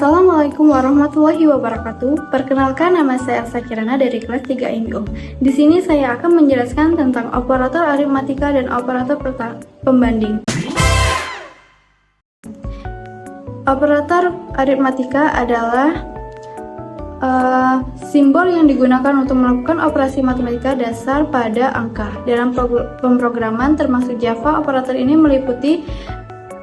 Assalamualaikum warahmatullahi wabarakatuh. Perkenalkan, nama saya Elsa Kirana dari kelas 3 MBO. Di sini saya akan menjelaskan tentang operator aritmatika dan operator pembanding. Operator aritmatika adalah simbol yang digunakan untuk melakukan operasi matematika dasar pada angka. Dalam pemrograman termasuk Java, operator ini meliputi: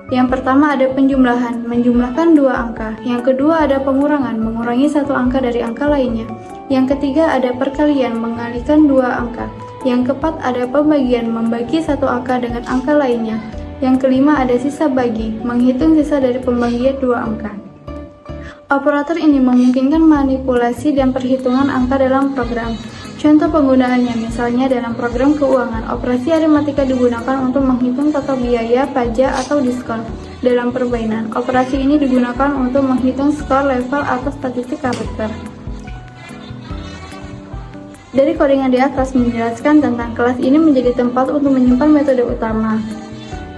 yang pertama ada penjumlahan, menjumlahkan dua angka. Yang kedua ada pengurangan, mengurangi satu angka dari angka lainnya. Yang ketiga ada perkalian, mengalikan dua angka. Yang keempat ada pembagian, membagi satu angka dengan angka lainnya. Yang kelima ada sisa bagi, menghitung sisa dari pembagian dua angka. Operator ini memungkinkan manipulasi dan perhitungan angka dalam program. Contoh penggunaannya, misalnya dalam program keuangan, operasi aritmatika digunakan untuk menghitung total biaya, pajak, atau diskon. Dalam permainan, operasi ini digunakan untuk menghitung skor, level, atau statistik karakter. Dari codingan di atas menjelaskan tentang kelas ini menjadi tempat untuk menyimpan metode utama,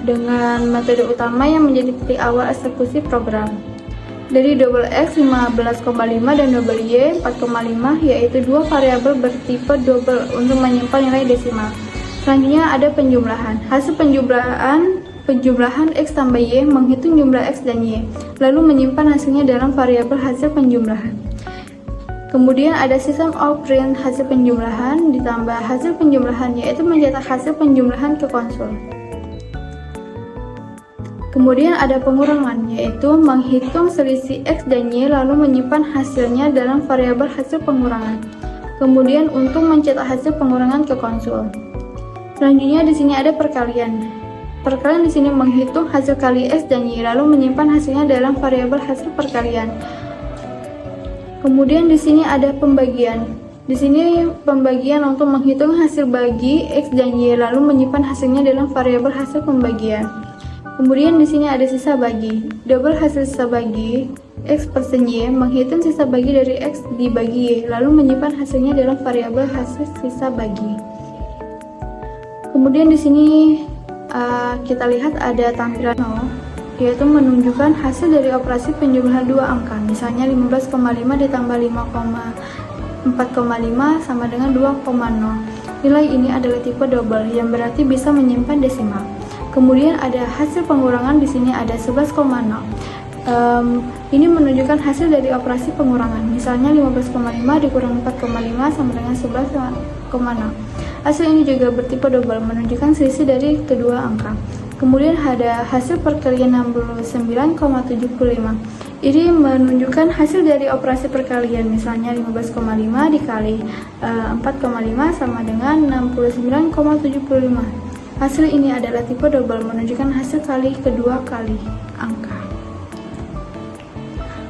dengan metode utama yang menjadi titik awal eksekusi program. Dari double X 15,5 dan double Y 4,5, yaitu dua variabel bertipe double untuk menyimpan nilai desimal. Selanjutnya ada penjumlahan. Hasil penjumlahan X tambah Y, menghitung jumlah X dan Y, lalu menyimpan hasilnya dalam variabel hasil penjumlahan. Kemudian ada system of print hasil penjumlahan ditambah hasil penjumlahan, yaitu mencetak hasil penjumlahan ke konsol. Kemudian ada pengurangan, yaitu menghitung selisih X dan Y lalu menyimpan hasilnya dalam variabel hasil pengurangan. Kemudian untuk mencetak hasil pengurangan ke konsol. Selanjutnya di sini ada perkalian. Perkalian di sini menghitung hasil kali X dan Y lalu menyimpan hasilnya dalam variabel hasil perkalian. Kemudian di sini ada pembagian. Di sini pembagian untuk menghitung hasil bagi X dan Y lalu menyimpan hasilnya dalam variabel hasil pembagian. Kemudian di sini ada sisa bagi. Double hasil sisa bagi X persen Y, menghitung sisa bagi dari X dibagi Y, lalu menyimpan hasilnya dalam variabel hasil sisa bagi. Kemudian di sini kita lihat ada tampilan 0, yaitu menunjukkan hasil dari operasi penjumlahan dua angka. Misalnya 15,5 ditambah 4,5 sama dengan 2,0. Nilai ini adalah tipe double, yang berarti bisa menyimpan desimal. Kemudian ada hasil pengurangan, di sini ada 11,0. Ini menunjukkan hasil dari operasi pengurangan. Misalnya 15,5 dikurang 4,5 sama dengan 11,0. Hasil ini juga bertipe double, menunjukkan selisih dari kedua angka. Kemudian ada hasil perkalian 69,75. Ini menunjukkan hasil dari operasi perkalian. Misalnya 15,5 dikali 4,5 sama dengan 69,75. Hasil ini adalah tipe double, menunjukkan hasil kali kedua kali angka.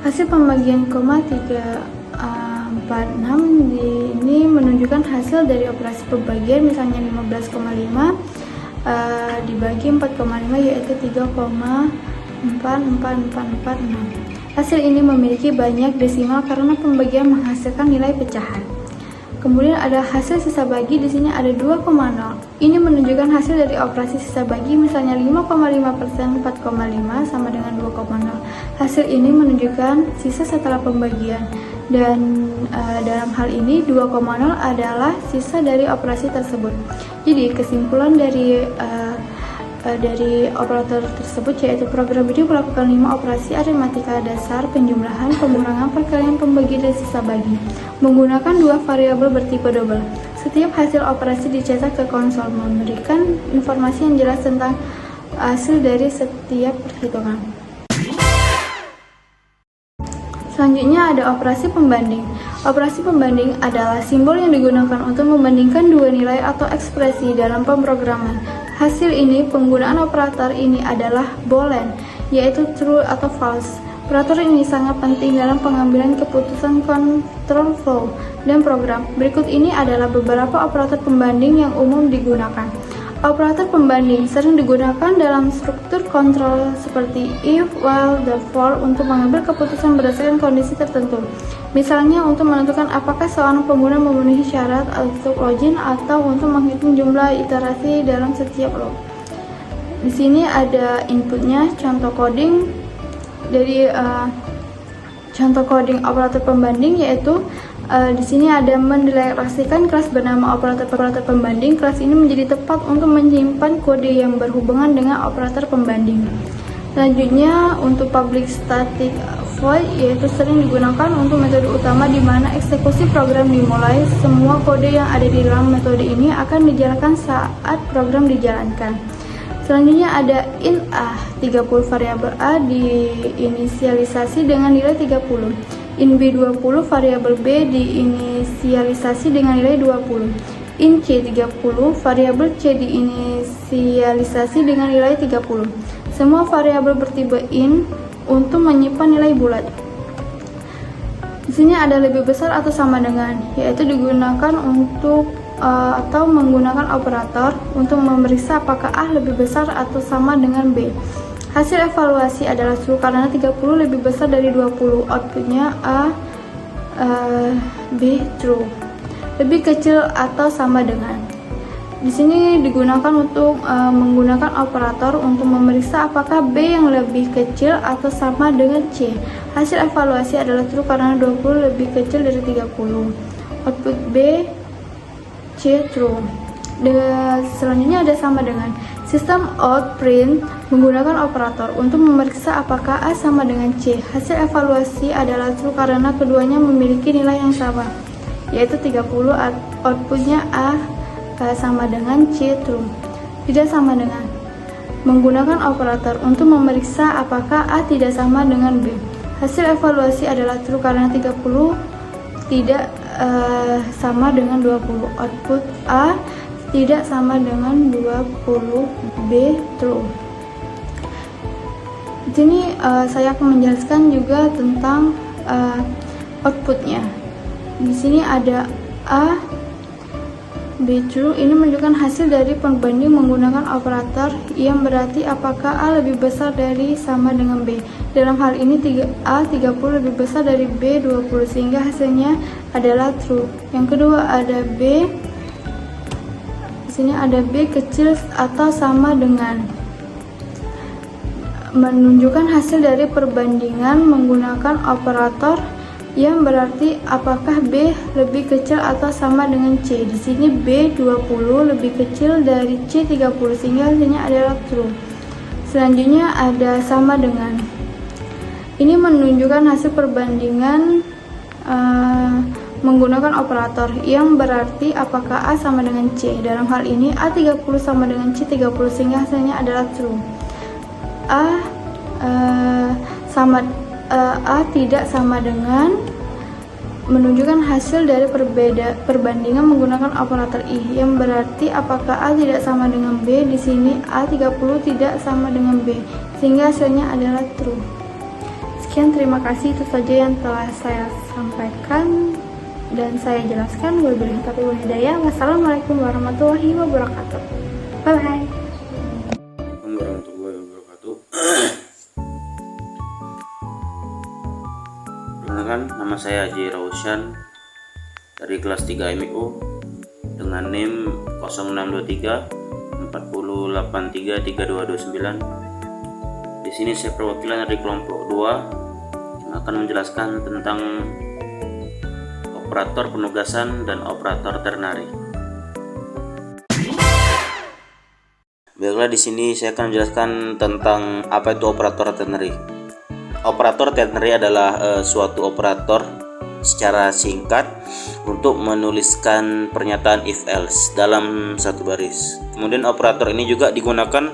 Hasil pembagian 346 ini menunjukkan hasil dari operasi pembagian, misalnya 15,5 dibagi 4,5, yaitu 3,44446. Hasil ini memiliki banyak desimal karena pembagian menghasilkan nilai pecahan. Kemudian ada hasil sisa bagi, di sini ada 2,0. Ini menunjukkan hasil dari operasi sisa bagi, misalnya 5,5% 4,5 sama dengan 2,0. Hasil ini menunjukkan sisa setelah pembagian, dan dalam hal ini 2,0 adalah sisa dari operasi tersebut. Jadi kesimpulan dari operator tersebut yaitu program ini melakukan 5 operasi aritmatika dasar: penjumlahan, pengurangan, perkalian, pembagian, dan sisa bagi menggunakan dua variabel bertipe double. Setiap hasil operasi dicetak ke konsol, memberikan informasi yang jelas tentang hasil dari setiap perhitungan. Selanjutnya ada operasi pembanding. Operasi pembanding adalah simbol yang digunakan untuk membandingkan dua nilai atau ekspresi dalam pemrograman. Hasil ini, penggunaan operator ini adalah boolean, yaitu true atau false. Operator ini sangat penting dalam pengambilan keputusan control flow dan program. Berikut ini adalah beberapa operator pembanding yang umum digunakan. Operator pembanding sering digunakan dalam struktur kontrol seperti if, while, therefore untuk mengambil keputusan berdasarkan kondisi tertentu. Misalnya untuk menentukan apakah seorang pengguna memenuhi syarat untuk login atau untuk menghitung jumlah iterasi dalam setiap loop. Di sini ada inputnya, contoh coding dari Contoh coding operator pembanding yaitu di sini ada mendeklarasikan kelas bernama operator pembanding. Kelas ini menjadi tepat untuk menyimpan kode yang berhubungan dengan operator pembanding. Selanjutnya untuk public static void yaitu sering digunakan untuk metode utama di mana eksekusi program dimulai. Semua kode yang ada di dalam metode ini akan dijalankan saat program dijalankan. Selanjutnya ada int a, 30 variabel a diinisialisasi dengan nilai 30. Int b 20, variabel b diinisialisasi dengan nilai 20. Int c 30, variabel c diinisialisasi dengan nilai 30. Semua variabel bertipe int untuk menyimpan nilai bulat. Di sini ada lebih besar atau sama dengan, yaitu digunakan untuk atau menggunakan operator untuk memeriksa apakah A lebih besar atau sama dengan B. Hasil evaluasi adalah true karena 30 lebih besar dari 20. Outputnya A, B true. Lebih kecil atau sama dengan. Di sini digunakan untuk menggunakan operator untuk memeriksa apakah B yang lebih kecil atau sama dengan C. Hasil evaluasi adalah true karena 20 lebih kecil dari 30. Output B, C true. Selanjutnya ada sama dengan. Sistem out print menggunakan operator untuk memeriksa apakah A sama dengan C. Hasil evaluasi adalah true karena keduanya memiliki nilai yang sama, yaitu 30. Outputnya A sama dengan C true. Tidak sama dengan. Menggunakan operator untuk memeriksa apakah A tidak sama dengan B. Hasil evaluasi adalah true karena 30 tidak sama dengan 20. Output A tidak sama dengan 20. B true. Di sini saya akan menjelaskan juga tentang outputnya. Di sini ada A, B true. Ini menunjukkan hasil dari pembanding menggunakan operator yang berarti apakah A lebih besar dari sama dengan B. Dalam hal ini A 30 lebih besar dari B 20 sehingga hasilnya adalah true. Yang kedua ada B. Di sini ada B kecil atau sama dengan, menunjukkan hasil dari perbandingan menggunakan operator yang berarti apakah B lebih kecil atau sama dengan C. Di sini B 20 lebih kecil dari C 30 sehingga hasilnya adalah true. Selanjutnya ada sama dengan. Ini menunjukkan hasil perbandingan menggunakan operator yang berarti apakah A sama dengan C. Dalam hal ini A 30 sama dengan C 30 sehingga hasilnya adalah true. A tidak sama dengan menunjukkan hasil dari perbandingan menggunakan operator I yang berarti apakah A tidak sama dengan B. Di sini A 30 tidak sama dengan B sehingga hasilnya adalah true. Sekian, terima kasih, itu saja yang telah saya sampaikan dan saya jelaskan. Wabillahi taufiq wal hidayah. Wassalamualaikum warahmatullahi wabarakatuh. Bye bye. Warahmatullahi wabarakatuh. Perkenalkan, nama saya Haji Rausyan dari kelas 3 MIO dengan NIM 0623 4083 3229. Di sini saya perwakilan dari kelompok 2 yang akan menjelaskan tentang operator penugasan dan operator ternary. Baiklah, di sini saya akan menjelaskan tentang apa itu operator ternary. Operator ternary adalah suatu operator secara singkat untuk menuliskan pernyataan if else dalam satu baris. Kemudian operator ini juga digunakan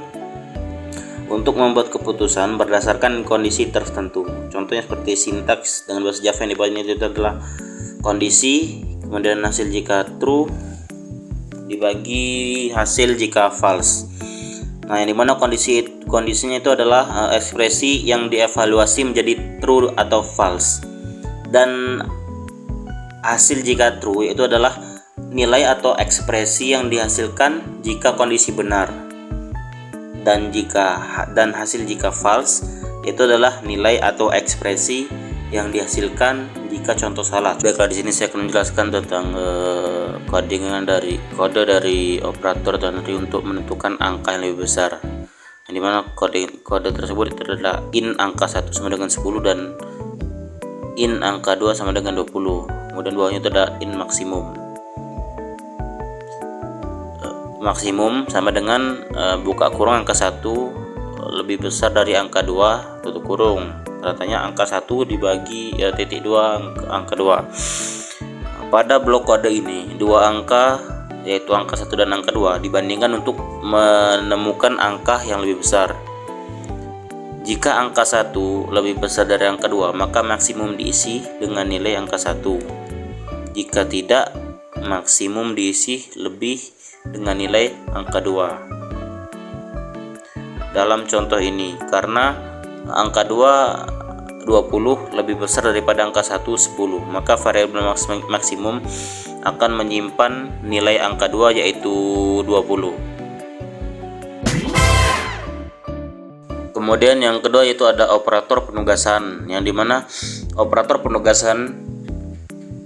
untuk membuat keputusan berdasarkan kondisi tertentu. Contohnya seperti sintaks dengan bahasa Java yang dibawahnya itu adalah kondisi, kemudian hasil jika true dibagi hasil jika false. Nah, yang dimana kondisinya itu adalah ekspresi yang dievaluasi menjadi true atau false, dan hasil jika true itu adalah nilai atau ekspresi yang dihasilkan jika kondisi benar, dan hasil jika false itu adalah nilai atau ekspresi yang dihasilkan jika contoh salah. Baiklah, di sini saya akan menjelaskan tentang kode dari operator ternary untuk menentukan angka yang lebih besar. Yang dimana kode tersebut itu adalah int angka 1 sama dengan 10 dan in angka 2 sama dengan 20. Kemudian bawahnya itu ada in maksimum. Maksimum sama dengan buka kurung angka 1 lebih besar dari angka 2 tutup kurung. Katanya angka 1 dibagi titik 2 angka 2. Pada blok kode ini dua angka yaitu angka 1 dan angka 2 dibandingkan untuk menemukan angka yang lebih besar. Jika angka 1 lebih besar dari angka 2, maka maksimum diisi dengan nilai angka 1. Jika tidak, maksimum diisi lebih dengan nilai angka 2. Dalam contoh ini, karena angka 2 20 lebih besar daripada angka 1 10, maka variabel maksimum akan menyimpan nilai angka 2 yaitu 20. Kemudian yang kedua yaitu ada operator penugasan, yang dimana operator penugasan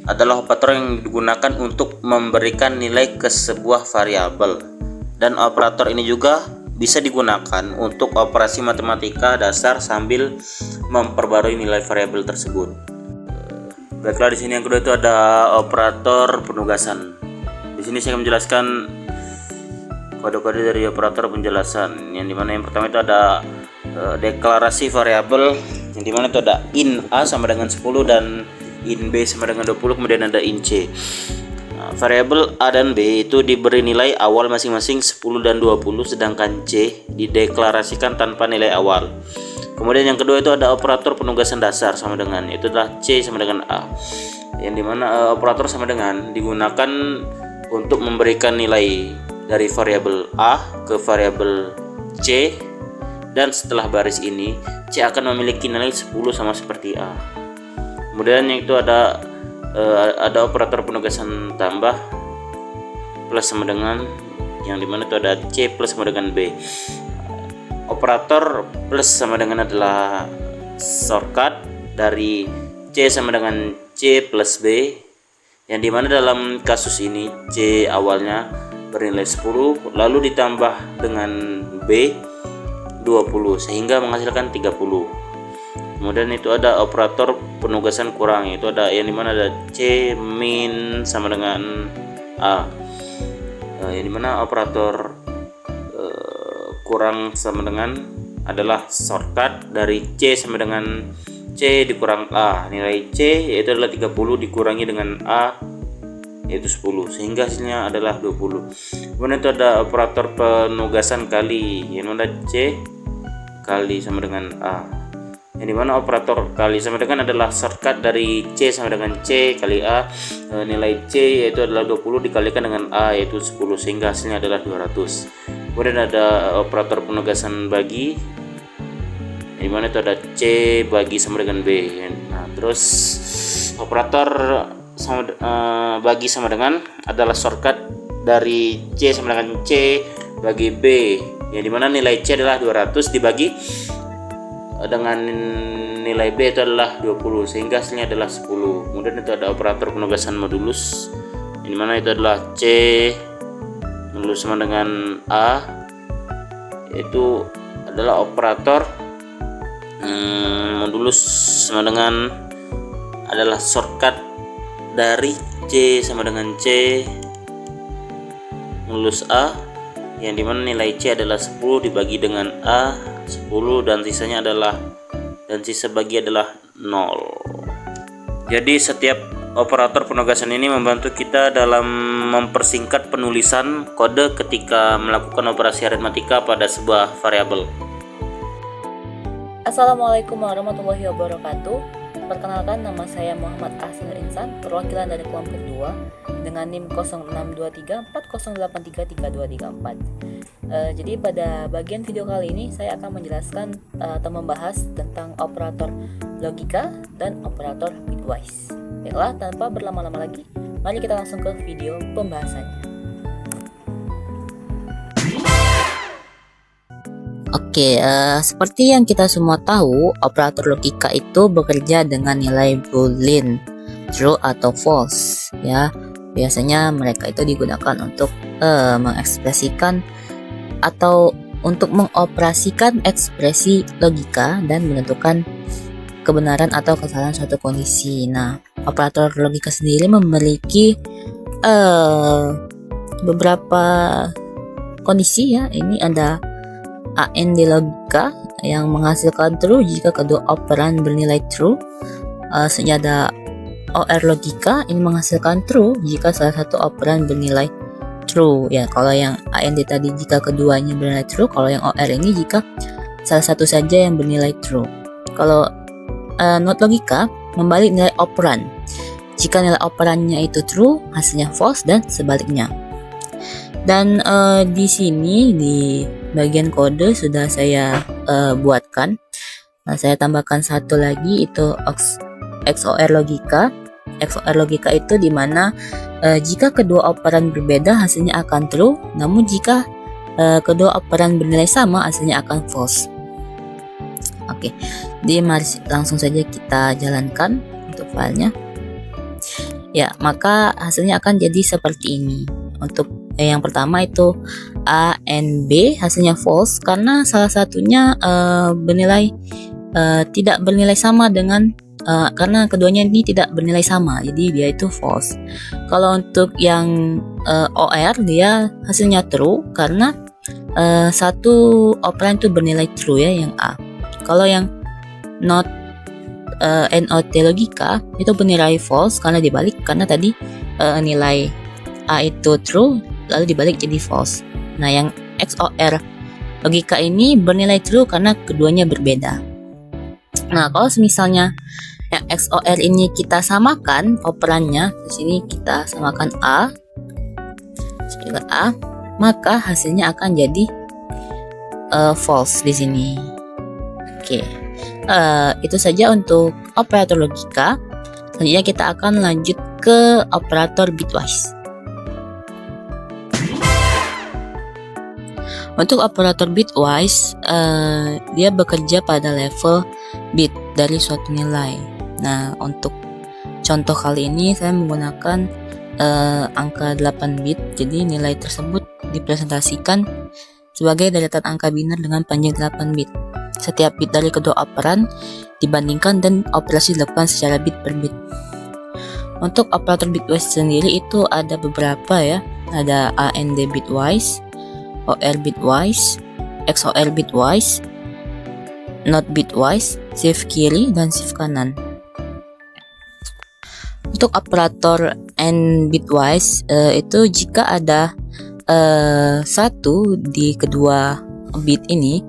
adalah operator yang digunakan untuk memberikan nilai ke sebuah variabel, dan operator ini juga bisa digunakan untuk operasi matematika dasar sambil memperbarui nilai variabel tersebut. Baiklah, di sini yang kedua itu ada operator penugasan. Di sini saya akan menjelaskan kode-kode dari operator penjelasan, yang dimana yang pertama itu ada deklarasi variabel, yang dimana itu ada in A sama dengan 10 dan in B sama dengan 20, kemudian ada in C. Variabel A dan B itu diberi nilai awal masing-masing 10 dan 20, sedangkan C dideklarasikan tanpa nilai awal. Kemudian yang kedua itu ada operator penugasan dasar sama dengan, itu adalah C sama dengan A, yang dimana operator sama dengan digunakan untuk memberikan nilai dari variabel A ke variabel C, dan setelah baris ini C akan memiliki nilai 10 sama seperti A. Kemudian yang itu ada operator penugasan tambah plus sama dengan, yang dimana itu ada C plus sama dengan B. Operator plus sama dengan adalah shortcut dari C sama dengan C plus B, yang dimana dalam kasus ini C awalnya bernilai 10 lalu ditambah dengan B 20 sehingga menghasilkan 30. Kemudian itu ada operator penugasan kurang, itu ada yang dimana ada C min sama dengan A, yang dimana operator kurang sama dengan adalah shortcut dari C sama dengan C dikurang A. Nilai C yaitu adalah 30 dikurangi dengan A yaitu 10 sehingga hasilnya adalah 20. Kemudian itu ada operator penugasan kali, yang mana C kali sama dengan A, yang dimana operator kali sama dengan adalah shortcut dari C sama dengan C kali A. Nilai C yaitu adalah 20 dikalikan dengan A yaitu 10 sehingga hasilnya adalah 200. Kemudian ada operator penugasan bagi, yang dimana itu ada C bagi sama dengan B. Nah, terus operator bagi sama dengan adalah shortcut dari C sama dengan C bagi B, yang dimana nilai C adalah 200 dibagi dengan nilai B itu adalah 20 sehingga hasilnya adalah 10. Kemudian itu ada operator penugasan modulus, yang dimana itu adalah C modulus sama dengan A, yaitu adalah operator modulus sama dengan adalah shortcut dari C sama dengan C modulus A, yang dimana nilai C adalah 10 dibagi dengan A 10 dan sisanya adalah sisa bagi adalah 0. Jadi setiap operator penugasan ini membantu kita dalam mempersingkat penulisan kode ketika melakukan operasi aritmatika pada sebuah variabel. Assalamualaikum warahmatullahi wabarakatuh. Perkenalkan, nama saya Muhammad Ahsan Insan, perwakilan dari kelompok 2 dengan NIM 062340833234. Jadi pada bagian video kali ini saya akan menjelaskan atau membahas tentang operator logika dan operator bitwise. Baiklah, tanpa berlama-lama lagi, mari kita langsung ke video pembahasannya. Oke, seperti yang kita semua tahu, operator logika itu bekerja dengan nilai boolean, true atau false, ya. Biasanya mereka itu digunakan untuk mengekspresikan atau untuk mengoperasikan ekspresi logika dan menentukan kebenaran atau kesalahan suatu kondisi. Nah, operator logika sendiri memiliki beberapa kondisi ya. Ini ada AND logika yang menghasilkan true jika kedua operan bernilai true. Selanjutnya ada OR logika, ini menghasilkan true jika salah satu operan bernilai true. Ya, kalau yang AND tadi jika keduanya bernilai true, kalau yang OR ini jika salah satu saja yang bernilai true. Kalau NOT logika membalik nilai operan. Jika nilai operannya itu true, hasilnya false dan sebaliknya. Dan di sini di bagian kode sudah saya buatkan. Nah, saya tambahkan satu lagi, itu XOR logika. XOR logika itu dimana jika kedua operan berbeda hasilnya akan true, namun jika kedua operan bernilai sama hasilnya akan false. Oke, jadi mari langsung saja kita jalankan untuk filenya. Ya, maka hasilnya akan jadi seperti ini. Untuk yang pertama itu A and B hasilnya false karena salah satunya bernilai tidak bernilai sama dengan karena keduanya ini tidak bernilai sama, jadi dia itu false. Kalau untuk yang OR dia hasilnya true karena satu operan itu bernilai true ya, yang A. Kalau yang NOT logika itu bernilai false karena dibalik, karena tadi nilai A itu true lalu dibalik jadi false. Nah, yang XOR logika ini bernilai true karena keduanya berbeda. Nah, kalau misalnya yang XOR ini kita samakan operannya, di sini kita samakan A juga A, maka hasilnya akan jadi false di sini. Oke. Itu saja untuk operator logika. Selanjutnya kita akan lanjut ke operator bitwise. Untuk operator bitwise, dia bekerja pada level bit dari suatu nilai. Nah, untuk contoh kali ini saya menggunakan angka 8 bit. Jadi nilai tersebut dipresentasikan sebagai deretan angka biner dengan panjang 8 bit. Setiap bit dari kedua operan dibandingkan dan operasi dilakukan secara bit per bit. Untuk operator bitwise sendiri itu ada beberapa ya. Ada AND bitwise, OR bitwise, XOR bitwise, NOT bitwise, shift kiri dan shift kanan. Untuk operator AND bitwise itu jika ada satu di kedua bit ini,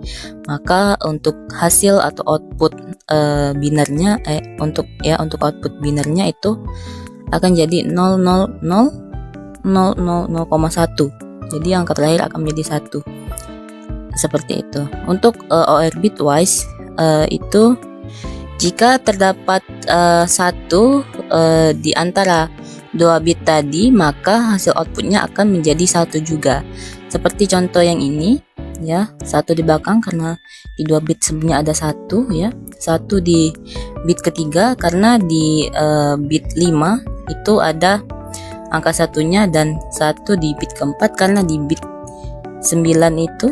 maka untuk hasil atau output binernya untuk output binernya itu akan jadi 0,00,0,0,1. Jadi angka terakhir akan menjadi 1. Seperti itu. Untuk OR bitwise itu jika terdapat satu di antara dua bit tadi, maka hasil outputnya akan menjadi 1 juga. Seperti contoh yang ini ya, 1 di belakang karena di 2 bit sebelumnya ada 1 ya, 1 di bit ketiga karena di bit 5 itu ada angka satunya, dan 1 di bit keempat karena di bit 9 itu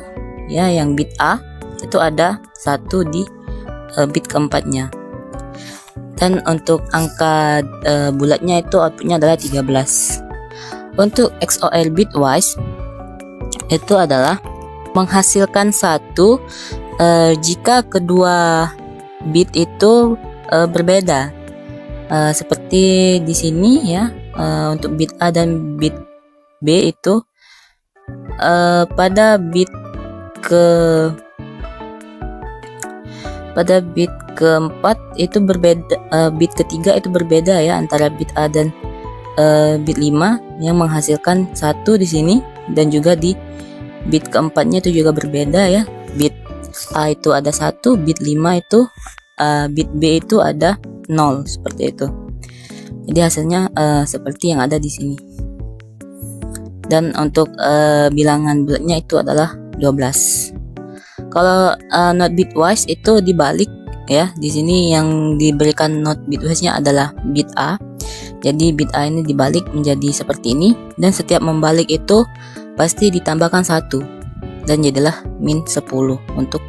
ya, yang bit A itu ada 1 di bit keempatnya. Dan untuk angka bulatnya itu outputnya adalah 13. Untuk XOR bitwise itu adalah menghasilkan 1 jika kedua bit itu berbeda. Seperti di sini ya, untuk bit A dan bit B itu pada bit keempat itu berbeda, bit ketiga itu berbeda ya antara bit A dan bit 5 yang menghasilkan 1 di sini, dan juga di bit keempatnya itu juga berbeda ya. Bit A itu ada 1, bit 5 itu bit B itu ada 0, seperti itu. Jadi hasilnya seperti yang ada di sini. Dan untuk bilangan bulatnya itu adalah 12. Kalau NOT bitwise itu dibalik ya. Di sini yang diberikan NOT bitwise-nya adalah bit A. Jadi bit A ini dibalik menjadi seperti ini, dan setiap membalik itu pasti ditambahkan 1 dan jadilah min 10 untuk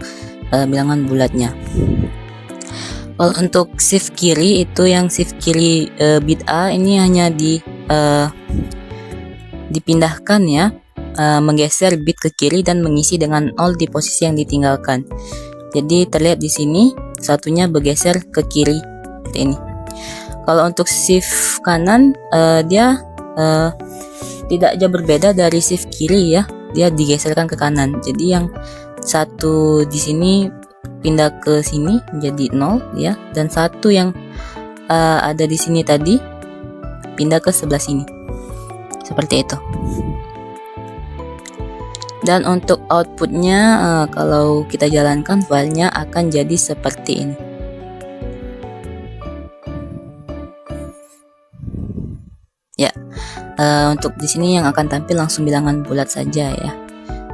bilangan bulatnya. Kalau untuk shift kiri itu yang shift kiri bit A ini hanya dipindahkan ya, menggeser bit ke kiri dan mengisi dengan 0 di posisi yang ditinggalkan. Jadi terlihat di sini satunya bergeser ke kiri seperti ini. Kalau untuk shift kanan dia tidak jauh berbeda dari shift kiri ya, dia digeserkan ke kanan. Jadi yang satu di sini pindah ke sini menjadi 0 ya, dan satu yang ada di sini tadi pindah ke sebelah sini seperti itu. Dan untuk outputnya kalau kita jalankan filenya akan jadi seperti ini. Ya, untuk di sini yang akan tampil langsung bilangan bulat saja ya,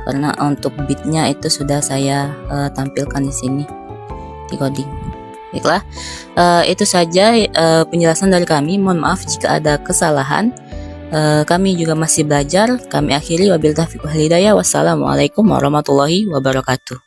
karena untuk bitnya itu sudah saya tampilkan di sini di coding. Baiklah, itu saja penjelasan dari kami. Mohon maaf jika ada kesalahan. Kami juga masih belajar. Kami akhiri, wabillahi taufiq wal hidayah. Wassalamualaikum warahmatullahi wabarakatuh.